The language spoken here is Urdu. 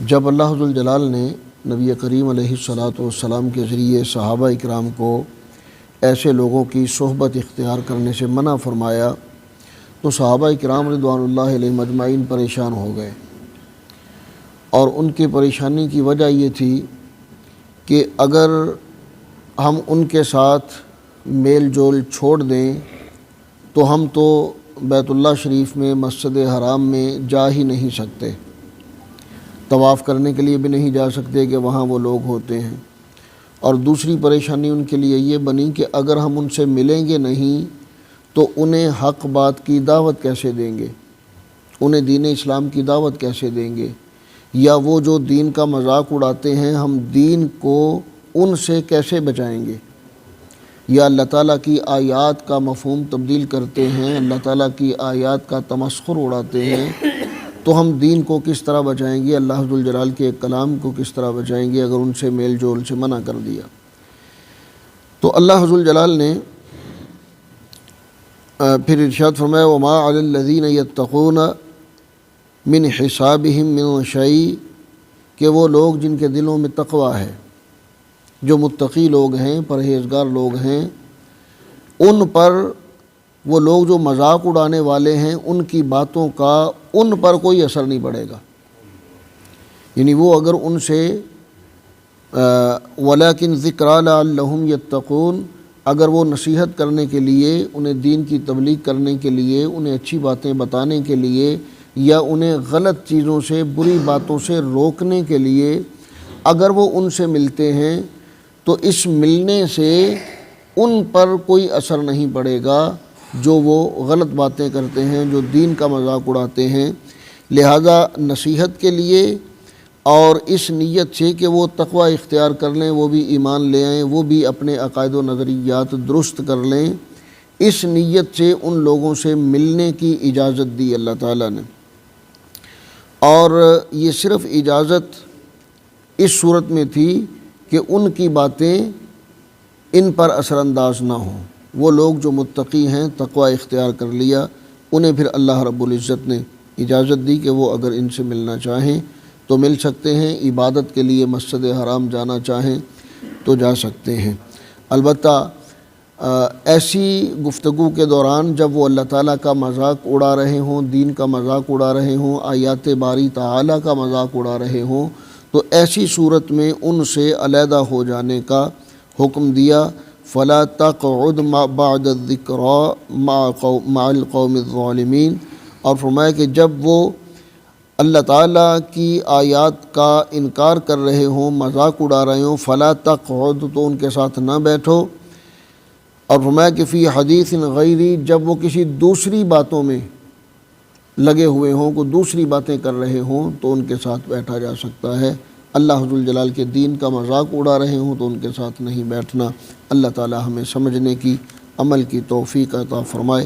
جب اللہ ذوالجلال نے نبی کریم علیہ الصلاۃ والسلام کے ذریعے صحابہ اکرام کو ایسے لوگوں کی صحبت اختیار کرنے سے منع فرمایا تو صحابہ اکرام رضوان اللہ علیہم اجمعین پریشان ہو گئے، اور ان کی پریشانی کی وجہ یہ تھی کہ اگر ہم ان کے ساتھ میل جول چھوڑ دیں تو ہم تو بیت اللہ شریف میں مسجد حرام میں جا ہی نہیں سکتے، طواف کرنے کے لیے بھی نہیں جا سکتے کہ وہاں وہ لوگ ہوتے ہیں۔ اور دوسری پریشانی ان کے لیے یہ بنی کہ اگر ہم ان سے ملیں گے نہیں تو انہیں حق بات کی دعوت کیسے دیں گے، انہیں دین اسلام کی دعوت کیسے دیں گے، یا وہ جو دین کا مذاق اڑاتے ہیں ہم دین کو ان سے کیسے بچائیں گے، یا اللہ تعالیٰ کی آیات کا مفہوم تبدیل کرتے ہیں، اللہ تعالیٰ کی آیات کا تمسخر اڑاتے ہیں، تو ہم دین کو کس طرح بچائیں گے، اللہ ذوالجلال کے کلام کو کس طرح بچائیں گے اگر ان سے میل جول سے منع کر دیا۔ تو اللہ ذوالجلال نے پھر ارشاد فرمایا وَمَا عَلَى الَّذِينَ يَتَّقُونَ مِنْ حِسَابِهِمْ مِنْ شَيْءٍ، کہ وہ لوگ جن کے دلوں میں تقوی ہے، جو متقی لوگ ہیں، پرہیزگار لوگ ہیں، ان پر وہ لوگ جو مذاق اڑانے والے ہیں ان کی باتوں کا ان پر کوئی اثر نہیں پڑے گا، یعنی وہ اگر ان سے وَلَكِنْ ذِكْرَىٰ لَعَلَّهُمْ يَتَّقُونَ، اگر وہ نصیحت کرنے کے لیے، انہیں دین کی تبلیغ کرنے کے لیے، انہیں اچھی باتیں بتانے کے لیے، یا انہیں غلط چیزوں سے، بری باتوں سے روکنے کے لیے اگر وہ ان سے ملتے ہیں تو اس ملنے سے ان پر کوئی اثر نہیں پڑے گا جو وہ غلط باتیں کرتے ہیں، جو دین کا مذاق اڑاتے ہیں۔ لہذا نصیحت کے لیے اور اس نیت سے کہ وہ تقوی اختیار کر لیں، وہ بھی ایمان لے آئیں، وہ بھی اپنے عقائد و نظریات درست کر لیں، اس نیت سے ان لوگوں سے ملنے کی اجازت دی اللہ تعالیٰ نے۔ اور یہ صرف اجازت اس صورت میں تھی کہ ان کی باتیں ان پر اثر انداز نہ ہوں۔ وہ لوگ جو متقی ہیں، تقوی اختیار کر لیا، انہیں پھر اللہ رب العزت نے اجازت دی کہ وہ اگر ان سے ملنا چاہیں تو مل سکتے ہیں، عبادت کے لیے مسجد حرام جانا چاہیں تو جا سکتے ہیں۔ البتہ ایسی گفتگو کے دوران جب وہ اللہ تعالیٰ کا مذاق اڑا رہے ہوں، دین کا مذاق اڑا رہے ہوں، آیات باری تعالیٰ کا مذاق اڑا رہے ہوں، تو ایسی صورت میں ان سے علیحدہ ہو جانے کا حکم دیا۔ فَلَا تَقْعُدْ بَعْدَ الذِّكْرَىٰ مَعَ الْقَوْمِ الظَّالِمِينَ، اور فرمایا کہ جب وہ اللہ تعالیٰ کی آیات کا انکار کر رہے ہوں، مذاق اڑا رہے ہوں، فَلَا تَقْعُدْ، تو ان کے ساتھ نہ بیٹھو۔ اور فرمایا کہ فی حدیث غیری، جب وہ کسی دوسری باتوں میں لگے ہوئے ہوں، کوئی دوسری باتیں کر رہے ہوں تو ان کے ساتھ بیٹھا جا سکتا ہے۔ اللہ ذوالجلال کے دین کا مذاق اڑا رہے ہوں تو ان کے ساتھ نہیں بیٹھنا۔ اللہ تعالی ہمیں سمجھنے کی، عمل کی توفیق عطا فرمائے۔